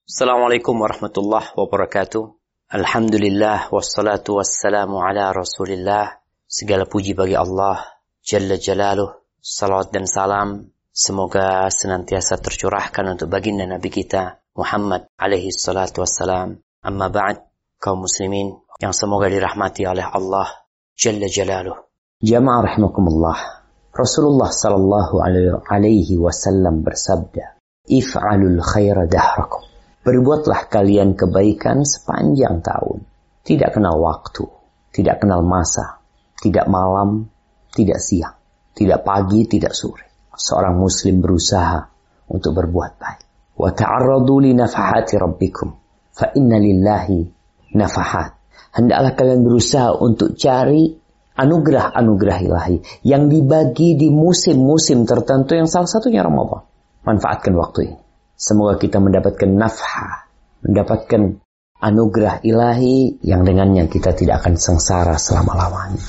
Assalamualaikum warahmatullahi wabarakatuh. Alhamdulillah wassalatu wassalamu ala Rasulillah. Segala puji bagi Allah Jalla Jalaluh. Salawat dan salam semoga senantiasa tercurahkan untuk baginda Nabi kita Muhammad alaihi salatu wassalam. Amma ba'd, kaum muslimin yang semoga dirahmati oleh Allah Jalla Jalaluh. Jamaah rahimakumullah. Rasulullah sallallahu alaihi wasallam bersabda, "If'alul khaira dahrakum." Berbuatlah kalian kebaikan sepanjang tahun. Tidak kenal waktu, tidak kenal masa, tidak malam, tidak siang, tidak pagi, tidak sore. Seorang muslim berusaha untuk berbuat baik. Wa ta'arradu li nafahati rabbikum, fa inna lillahi nafahat. Hendaklah kalian berusaha untuk cari anugerah-anugerah ilahi yang dibagi di musim-musim tertentu, yang salah satunya Ramadan. Manfaatkan waktu ini. Semoga kita mendapatkan nafhah, mendapatkan anugerah ilahi yang dengannya kita tidak akan sengsara selama-lamanya.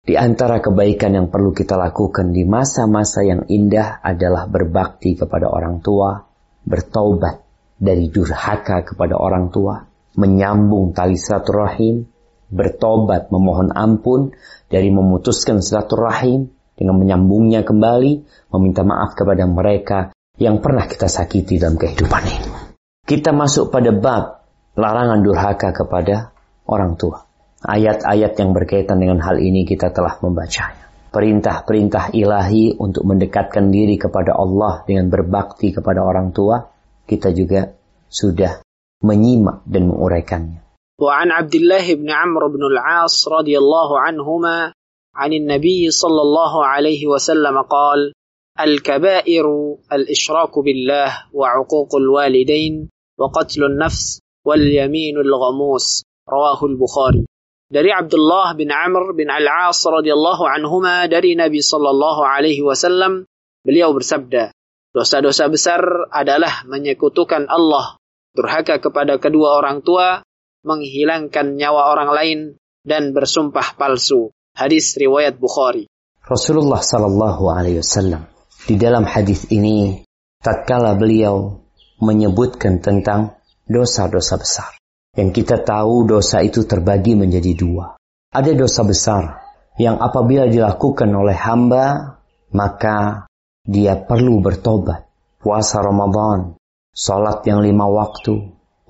Di antara kebaikan yang perlu kita lakukan di masa-masa yang indah adalah berbakti kepada orang tua, bertaubat dari durhaka kepada orang tua, menyambung tali silaturahim, bertobat memohon ampun dari memutuskan silaturahim dengan menyambungnya kembali, meminta maaf kepada mereka yang pernah kita sakiti dalam kehidupan ini. Kita masuk pada bab larangan durhaka kepada orang tua. Ayat-ayat yang berkaitan dengan hal ini kita telah membacanya. Perintah-perintah ilahi untuk mendekatkan diri kepada Allah dengan berbakti kepada orang tua, kita juga sudah menyimak dan menguraikannya. وعن عبد الله بن عمرو بن العاص رضي الله عنهما عن النبي صلى الله عليه وسلم قال: الكبائر الإشراك بالله وعقوق الوالدين وقتل النفس واليمين الغموس. رواه البخاري. Dari Abdullah bin Amr bin Al-As radhiyallahu anhuma dari Nabi sallallahu alaihi wasallam, beliau bersabda, dosa-dosa besar adalah menyekutukan Allah, durhaka kepada kedua orang tua, menghilangkan nyawa orang lain, dan bersumpah palsu. Hadis riwayat Bukhari. Rasulullah sallallahu alaihi wasallam di dalam hadis ini, tatkala beliau menyebutkan tentang dosa-dosa besar. Yang kita tahu dosa itu terbagi menjadi dua. Ada dosa besar yang apabila dilakukan oleh hamba, maka dia perlu bertobat. Puasa Ramadan, salat yang 5 waktu,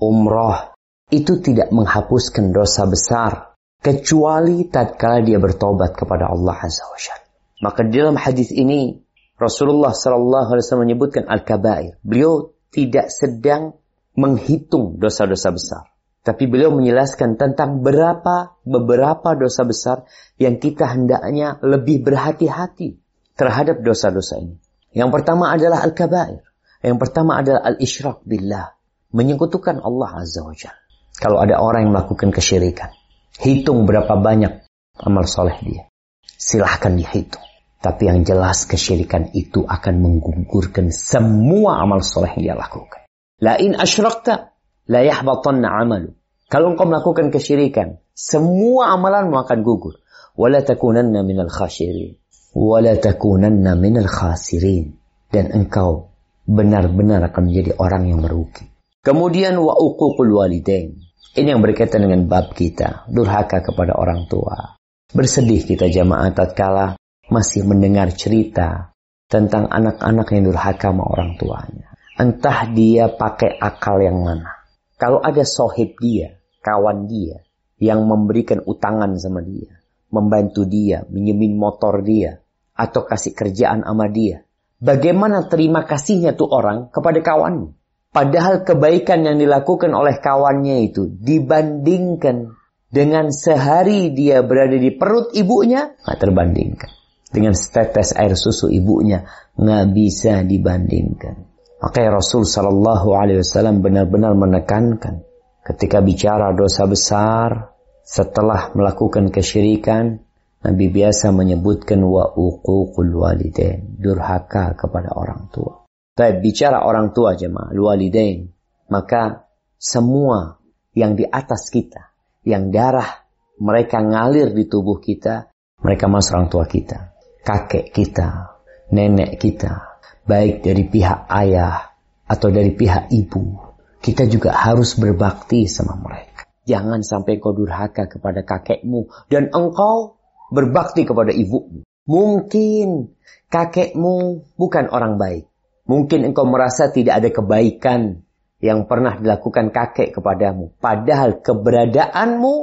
umrah, itu tidak menghapuskan dosa besar, kecuali tatkala dia bertobat kepada Allah Azza wa Jalla. Maka di dalam hadis ini, Rasulullah SAW menyebutkan al-kabair. Beliau tidak sedang menghitung dosa-dosa besar. Tapi beliau menjelaskan tentang beberapa dosa besar yang kita hendaknya lebih berhati-hati terhadap dosa-dosa ini. Yang pertama adalah al-kabair. Yang pertama adalah al-isyrak billah. Menyekutukan Allah Azza wa Jalla. Kalau ada orang yang melakukan kesyirikan, hitung berapa banyak amal soleh dia. Silahkan dihitung. Tapi yang jelas kesyirikan itu akan menggugurkan semua amal soleh yang dia lakukan. La in asyrakta la yahbatanna amalu. Kalau engkau melakukan kesyirikan, semua amalanmu akan gugur. Wala takunanna minal khasirin. Wala takunanna minal khasirin. Dan engkau benar-benar akan menjadi orang yang merugi. Kemudian wa uququl walidain. Ini yang berkaitan dengan bab kita, durhaka kepada orang tua. Bersedih kita jamaah tatkala masih mendengar cerita tentang anak-anak yang durhaka sama orang tuanya. Entah dia pakai akal yang mana. Kalau ada sohib dia, kawan dia, yang memberikan utangan sama dia, membantu dia, minjemin motor dia, atau kasih kerjaan sama dia, bagaimana terima kasihnya tuh orang kepada kawannya? Padahal kebaikan yang dilakukan oleh kawannya itu dibandingkan dengan sehari dia berada di perut ibunya, nggak terbandingkan. Dengan setetes air susu ibunya, nggak bisa dibandingkan. Makanya Rasul Sallallahu Alaihi Wasallam benar-benar menekankan ketika bicara dosa besar setelah melakukan kesyirikan, Nabi biasa menyebutkan wa uququl walidain, durhaka kepada orang tua. Tapi bicara orang tua jemaah, walidain, maka semua yang di atas kita, yang darah mereka ngalir di tubuh kita, mereka masuk orang tua kita. Kakek kita, nenek kita, baik dari pihak ayah atau dari pihak ibu, kita juga harus berbakti sama mereka. Jangan sampai kau durhaka kepada kakekmu dan engkau berbakti kepada ibumu. Mungkin kakekmu bukan orang baik. Mungkin engkau merasa tidak ada kebaikan yang pernah dilakukan kakek kepadamu. Padahal keberadaanmu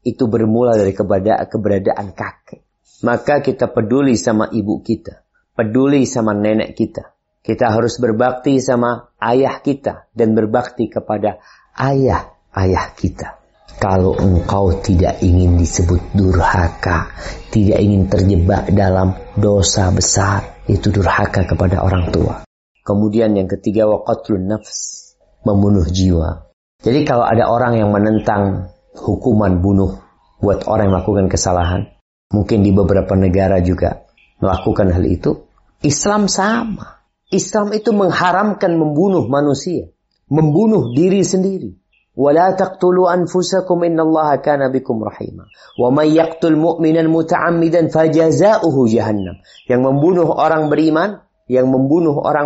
itu bermula dari keberadaan kakek. Maka kita peduli sama ibu kita. Peduli sama nenek kita. Kita harus berbakti sama ayah kita. Dan berbakti kepada ayah-ayah kita. Kalau engkau tidak ingin disebut durhaka, tidak ingin terjebak dalam dosa besar, itu durhaka kepada orang tua. Kemudian yang ketiga, waqatlun nafs, membunuh jiwa. Jadi kalau ada orang yang menentang hukuman bunuh buat orang yang melakukan kesalahan, mungkin di beberapa negara juga melakukan hal itu, Islam sama. Islam itu mengharamkan membunuh manusia, membunuh diri sendiri. وَلَا تَقْتُلُوا أَنفُسَكُمْ إِنَّ اللَّهَ كَانَ بِكُمْ رَحِيمًا وَمَنْ يَقْتُلْ مُؤْمِنًا مُتَعَمِّدًا فَجَزَاؤُهُ جَهَنَّمْ. Yang membunuh orang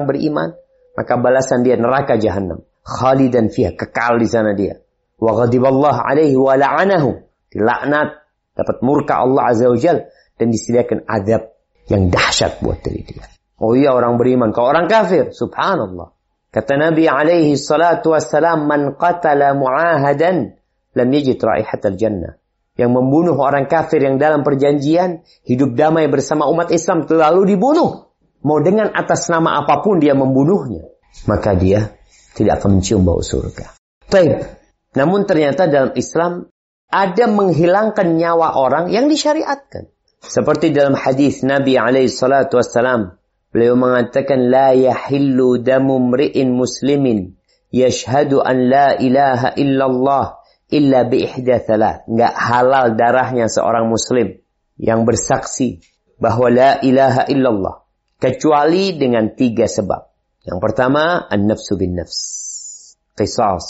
beriman, maka balasan dia neraka Jahannam. Khalidan fiha, kekal di sana dia. Wa ghadiballahu alaihi wa la'anahu, dilaknat, dapat murka Allah Azza wa Jalla, dan disediakan azab yang dahsyat buat diri dia. Oh iya, orang beriman. Kalau orang kafir, subhanallah. Kata Nabi alaihi salatu wassalam, man qatala mu'ahadan lam yajid raihatal jannah. Yang membunuh orang kafir yang dalam perjanjian hidup damai bersama umat Islam lalu dibunuh, mau dengan atas nama apapun dia membunuhnya, maka dia tidak akan mencium bau surga. Baik. Namun ternyata dalam Islam ada menghilangkan nyawa orang yang disyariatkan. Seperti dalam hadis Nabi alaihi salatu wassalam, beliau mengatakan, la yahillu damu mri'in muslimin yashhadu an la ilaha illallah illa bi ihda thalath. Enggak halal darahnya seorang muslim yang bersaksi bahwa la ilaha illallah kecuali dengan 3 sebab. Yang pertama, an-nafsu bin nafs, qisas.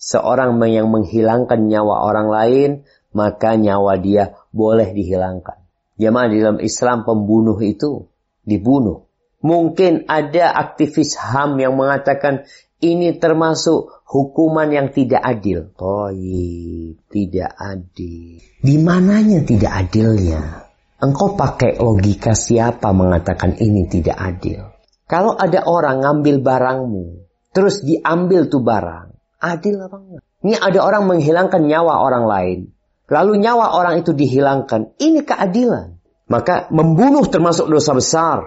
Seorang yang menghilangkan nyawa orang lain, maka nyawa dia boleh dihilangkan. Jemaah, di dalam Islam pembunuh itu dibunuh. Mungkin ada aktivis HAM yang mengatakan ini termasuk hukuman yang tidak adil. Tidak adil. Di mananya tidak adilnya? Engkau pakai logika siapa mengatakan ini tidak adil? Kalau ada orang ngambil barangmu, terus diambil tuh barang, adil apa enggak? Ini ada orang menghilangkan nyawa orang lain, lalu nyawa orang itu dihilangkan. Ini keadilan. Maka membunuh termasuk dosa besar.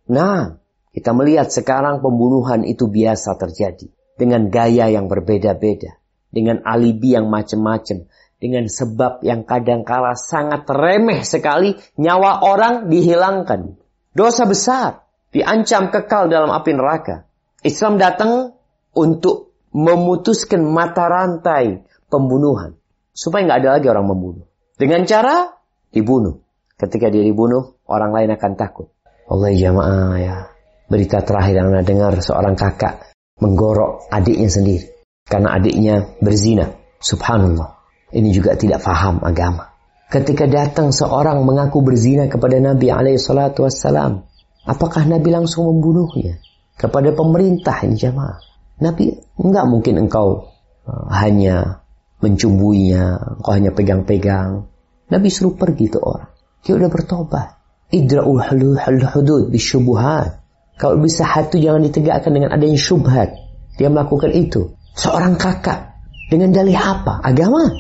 Nah, kita melihat sekarang pembunuhan itu biasa terjadi. Dengan gaya yang berbeda-beda. Dengan alibi yang macam-macam. Dengan sebab yang kadangkala sangat remeh sekali. Nyawa orang dihilangkan. Dosa besar. Diancam kekal dalam api neraka. Islam datang untuk memutuskan mata rantai pembunuhan. Supaya nggak ada lagi orang membunuh. Dengan cara dibunuh. Ketika dia dibunuh, orang lain akan takut. Allah jamaah ya. Berita terakhir yang anda dengar, seorang kakak menggorok adiknya sendiri. Karena adiknya berzina. Subhanallah. Ini juga tidak faham agama. Ketika datang seorang mengaku berzina kepada Nabi SAW, apakah Nabi langsung membunuhnya? Kepada pemerintah ini jamaah. Nabi, enggak mungkin engkau hanya mencumbuinya, engkau hanya pegang-pegang. Nabi suruh pergi tuh orang. Dia udah bertobat. Idra'u hudud bisyubuhat. Kalau bisa hati jangan ditegakkan dengan adanya syubhat. Dia melakukan itu. Seorang kakak. Dengan dalih apa? Agama.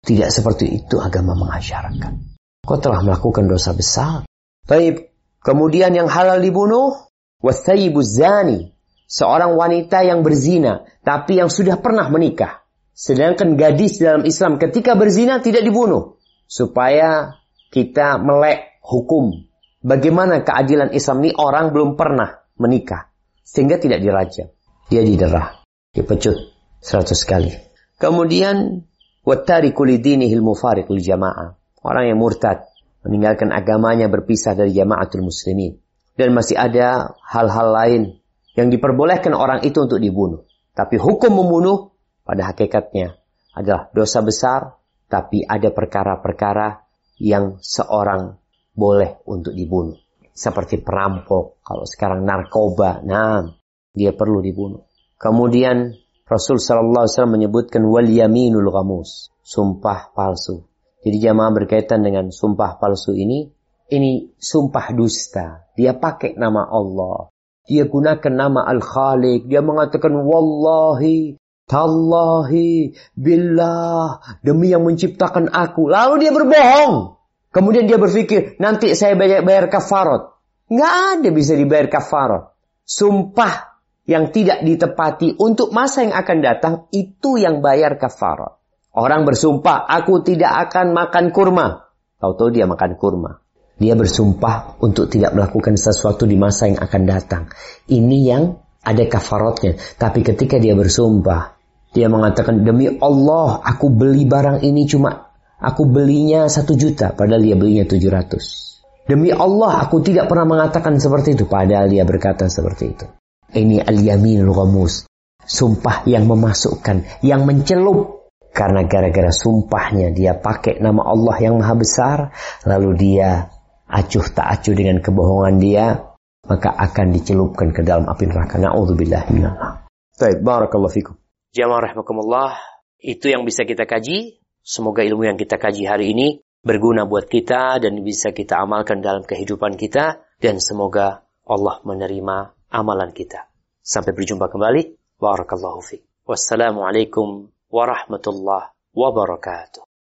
Tidak seperti itu agama mengajarkan. Kau telah melakukan dosa besar. Baik. Kemudian yang halal dibunuh. Wathayibuz zani. Seorang wanita yang berzina. Tapi yang sudah pernah menikah. Sedangkan gadis dalam Islam ketika berzina tidak dibunuh. Supaya kita melek hukum. Bagaimana keadilan Islam ini? Orang belum pernah menikah. Sehingga tidak dirajam. Dia diderah. Dipecut 100 kali. Kemudian, wattariku lidinihil mufariq lil jamaah. Orang yang murtad. Meninggalkan agamanya, berpisah dari jamaatul muslimin. Dan masih ada hal-hal lain yang diperbolehkan orang itu untuk dibunuh. Tapi hukum membunuh pada hakikatnya adalah dosa besar. Tapi ada perkara-perkara yang seorang boleh untuk dibunuh. Seperti perampok. Kalau sekarang narkoba, nah dia perlu dibunuh. Kemudian Rasul sallallahu alaihi wasallam menyebutkan wal yaminul ghamus, sumpah palsu. Jadi jamaah berkaitan dengan sumpah palsu ini sumpah dusta. Dia pakai nama Allah. Dia gunakan nama Al-Khaliq. Dia mengatakan wallahi, tallahi, billah, demi yang menciptakan aku. Lalu dia berbohong. Kemudian dia berpikir, nanti saya bayar kafarat. Nggak ada bisa dibayar kafarat. Sumpah yang tidak ditepati untuk masa yang akan datang, itu yang bayar kafarat. Orang bersumpah, aku tidak akan makan kurma. Tahu-tahu dia makan kurma. Dia bersumpah untuk tidak melakukan sesuatu di masa yang akan datang. Ini yang ada kafaratnya. Tapi ketika dia bersumpah, dia mengatakan, demi Allah, aku beli barang ini aku belinya 1 juta. Padahal dia belinya 700. Demi Allah, aku tidak pernah mengatakan seperti itu. Padahal dia berkata seperti itu. Ini al-yaminul ghamus. Sumpah yang memasukkan, yang mencelup. Karena gara-gara sumpahnya dia pakai nama Allah yang maha besar. Lalu dia acuh tak acuh dengan kebohongan dia. Maka akan dicelupkan ke dalam api neraka. Na'udzubillah minallah. Baik, barakallahu fikum. Jamaah rahimakumullah. Itu yang bisa kita kaji. Semoga ilmu yang kita kaji hari ini berguna buat kita dan bisa kita amalkan dalam kehidupan kita. Dan semoga Allah menerima amalan kita. Sampai berjumpa kembali. Barakallahu fikum. Wassalamualaikum warahmatullahi wabarakatuh.